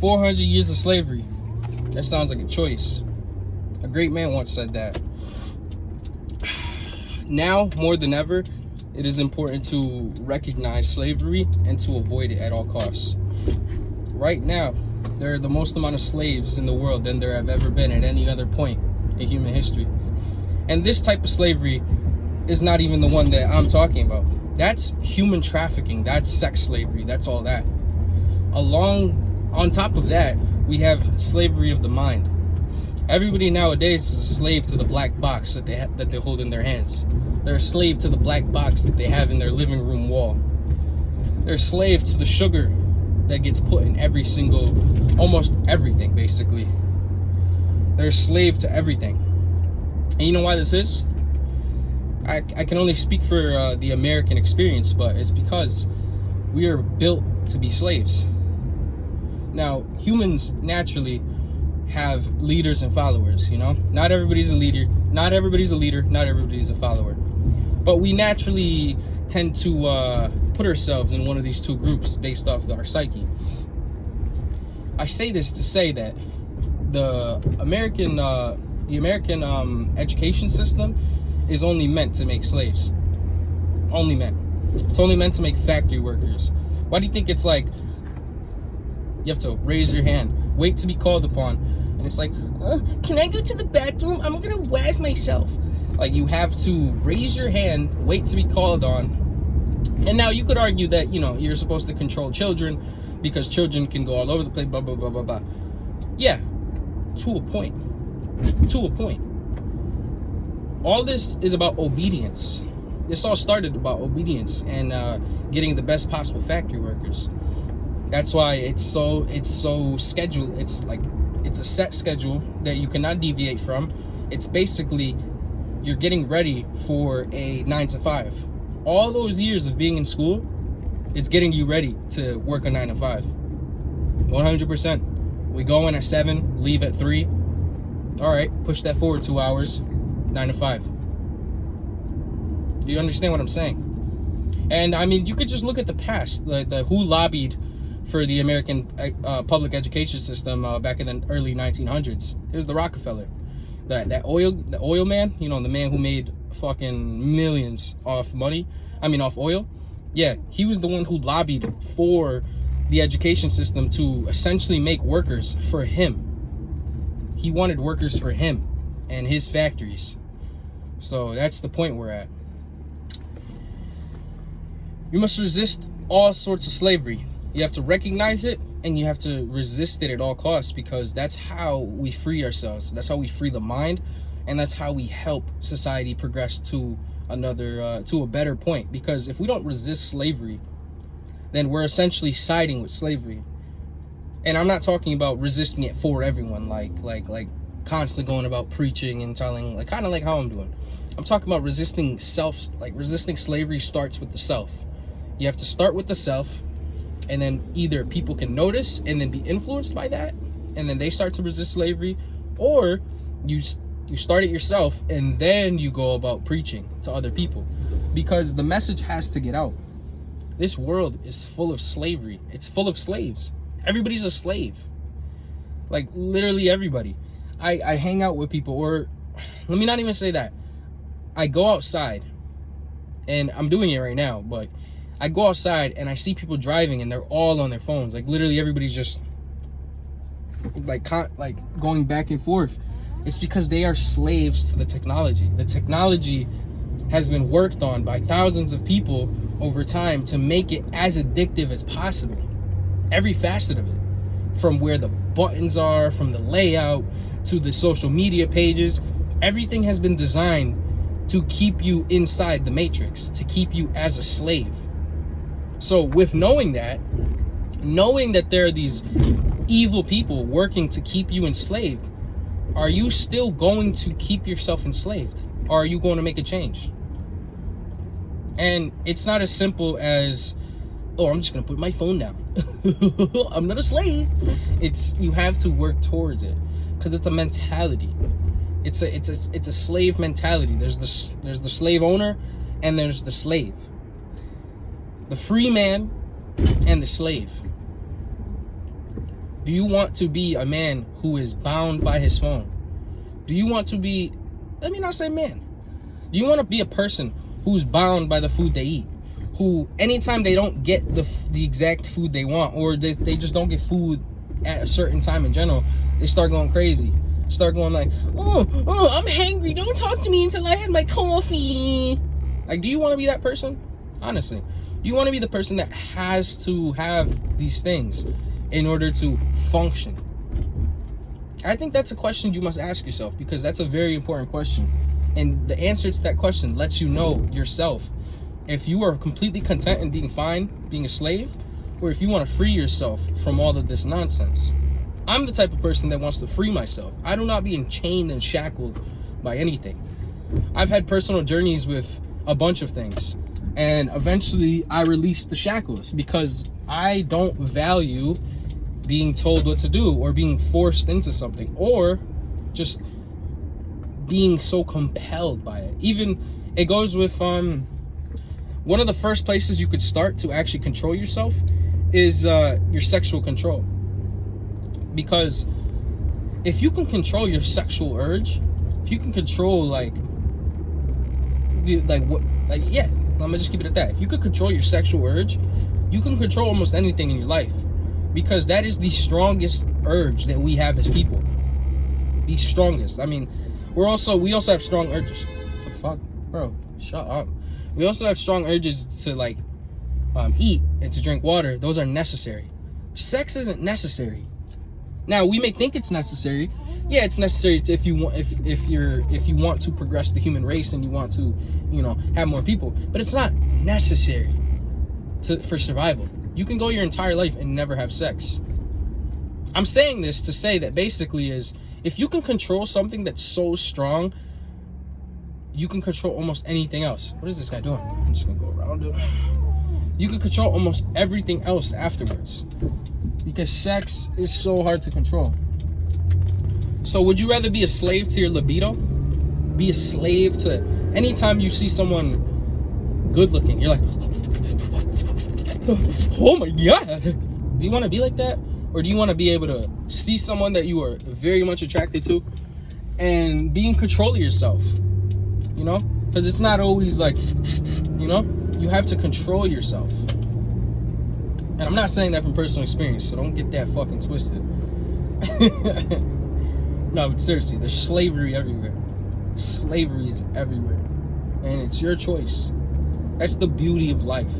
400 years of slavery. That sounds like a choice. A great man once said that. Now, more than ever, it is important to recognize slavery and to avoid it at all costs. Right now, there are the most amount of slaves in the world than there have ever been at any other point in human history. And this type of slavery is not even the one that I'm talking about. That's human trafficking. That's sex slavery. That's all that. On top of that, we have slavery of the mind. Everybody nowadays is a slave to the black box that they hold in their hands. They're a slave to the black box that they have in their living room wall. They're a slave to the sugar that gets put in almost everything, basically. They're a slave to everything. And you know why this is? I can only speak for the American experience, but it's because we are built to be slaves. Now, humans naturally have leaders and followers, you know? Not everybody's a leader, not everybody's a follower. But we naturally tend to put ourselves in one of these two groups based off of our psyche. I say this to say that the American education system is only meant to make slaves. Only meant. It's only meant to make factory workers. Why do you think it's like you have to raise your hand, wait to be called upon, and it's like, can I go to the bathroom? I'm gonna waz myself. Like, you have to raise your hand, wait to be called on. And now you could argue that, you're supposed to control children because children can go all over the place, blah, blah, blah, blah, blah. Yeah, to a point. To a point. All this is about obedience. This all started about obedience and getting the best possible factory workers. That's why it's so scheduled. It's a set schedule that you cannot deviate from. It's basically you're getting ready for a 9 to 5. All those years of being in school, it's getting you ready to work a 9 to 5. 100%. We go in at 7, leave at 3. All right, push that forward 2 hours, 9 to 5. Do you understand what I'm saying? And I mean, you could just look at the past, the who lobbied for the American public education system back in the early 1900s. Here's the Rockefeller, the oil man. The man who made fucking millions off oil. Yeah, he was the one who lobbied for the education system to essentially make workers for him. He wanted workers for him and his factories. So that's the point we're at. You must resist all sorts of slavery. You have to recognize it and you have to resist it at all costs, because that's how we free ourselves. That's how we free the mind, and that's how we help society progress to a better point. Because if we don't resist slavery, then we're essentially siding with slavery. And I'm not talking about resisting it for everyone, like constantly going about preaching and telling, kind of like how I'm doing. I'm talking about resisting resisting slavery starts with the self. You have to start with the self, and then either people can notice and then be influenced by that, and then they start to resist slavery, or you start it yourself and then you go about preaching to other people, because the message has to get out. This world is full of slavery. It's full of slaves. Everybody's a slave. Like, literally everybody. I hang out with people, or let me not even say that. I go outside, and I'm doing it right now, but I go outside and I see people driving and they're all on their phones. Like, literally everybody's just like going back and forth. It's because they are slaves to the technology. The technology has been worked on by thousands of people over time to make it as addictive as possible. Every facet of it, from where the buttons are, from the layout to the social media pages, everything has been designed to keep you inside the matrix, to keep you as a slave. So with knowing that there are these evil people working to keep you enslaved, are you still going to keep yourself enslaved? Or are you going to make a change? And it's not as simple as, I'm just going to put my phone down. I'm not a slave. You have to work towards it, because it's a mentality. It's a slave mentality. There's the slave owner, and there's the slave. The free man and the slave. Do you want to be a man who is bound by his phone? Do you want to be, let me not say man. Do you want to be a person who's bound by the food they eat? Who, anytime they don't get the exact food they want, or they just don't get food at a certain time in general, they start going crazy. Start going like, oh, I'm hangry. Don't talk to me until I had my coffee. Like, do you want to be that person? Honestly, do you want to be the person that has to have these things in order to function? I think that's a question you must ask yourself, because that's a very important question. And the answer to that question lets you know yourself if you are completely content in being fine, being a slave, or if you want to free yourself from all of this nonsense. I'm the type of person that wants to free myself. I do not be enchained and shackled by anything. I've had personal journeys with a bunch of things, and eventually I released the shackles because I don't value being told what to do or being forced into something or just being so compelled by it. Even it goes with one of the first places you could start to actually control yourself is your sexual control. Because if you can control your sexual urge, if you can control I'm gonna just keep it at that. If you could control your sexual urge, you can control almost anything in your life, because that is the strongest urge that we have as people. The strongest. I mean, we also have strong urges. What the fuck, bro? Shut up. We also have strong urges to eat and to drink water. Those are necessary. Sex isn't necessary. Now, we may think it's necessary. Yeah, it's necessary if you want to progress the human race and you want to, have more people. But it's not necessary for survival. You can go your entire life and never have sex. I'm saying this to say that basically is, if you can control something that's so strong, you can control almost anything else. What is this guy doing? I'm just gonna go around it. You can control almost everything else afterwards, because sex is so hard to control. So would you rather be a slave to your libido? Be a slave to, anytime you see someone good looking, you're like, oh my God. Do you want to be like that? Or do you want to be able to see someone that you are very much attracted to and be in control of yourself? Because it's not always you have to control yourself. And I'm not saying that from personal experience, so don't get that fucking twisted. No, but seriously, there's slavery everywhere. Slavery is everywhere. And it's your choice. That's the beauty of life.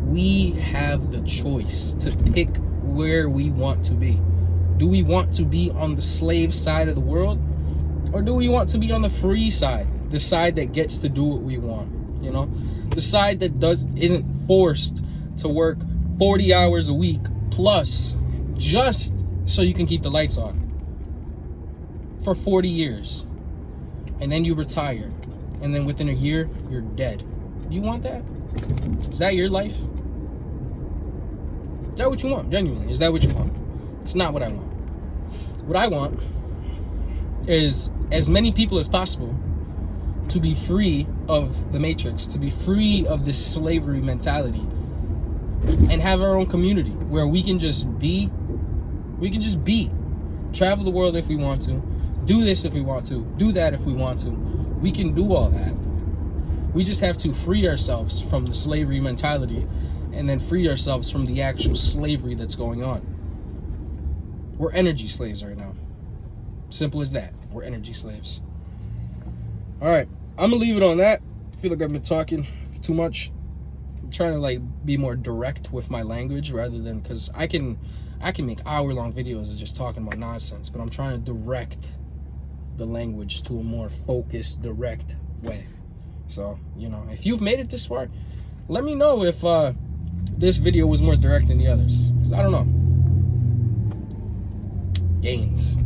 We have the choice to pick where we want to be. Do we want to be on the slave side of the world? Or do we want to be on the free side? The side that gets to do what we want, The side that isn't forced to work 40 hours a week plus just so you can keep the lights on for 40 years. And then you retire. And then within a year, you're dead. Do you want that? Is that your life? Is that what you want? Genuinely, is that what you want? It's not what I want. What I want is as many people as possible to be free of the matrix, to be free of this slavery mentality, and have our own community where we can just be. Travel the world if we want to, do this if we want to, do that if we want to. We can do all that. We just have to free ourselves from the slavery mentality and then free ourselves from the actual slavery that's going on. We're energy slaves right now. Simple as that. We're energy slaves. All right, I'm gonna leave it on that. I feel like I've been talking too much. I'm trying to be more direct with my language rather than, because I can make hour-long videos of just talking about nonsense, but I'm trying to direct the language to a more focused, direct way. So, if you've made it this far, let me know if this video was more direct than the others, because I don't know. Gains.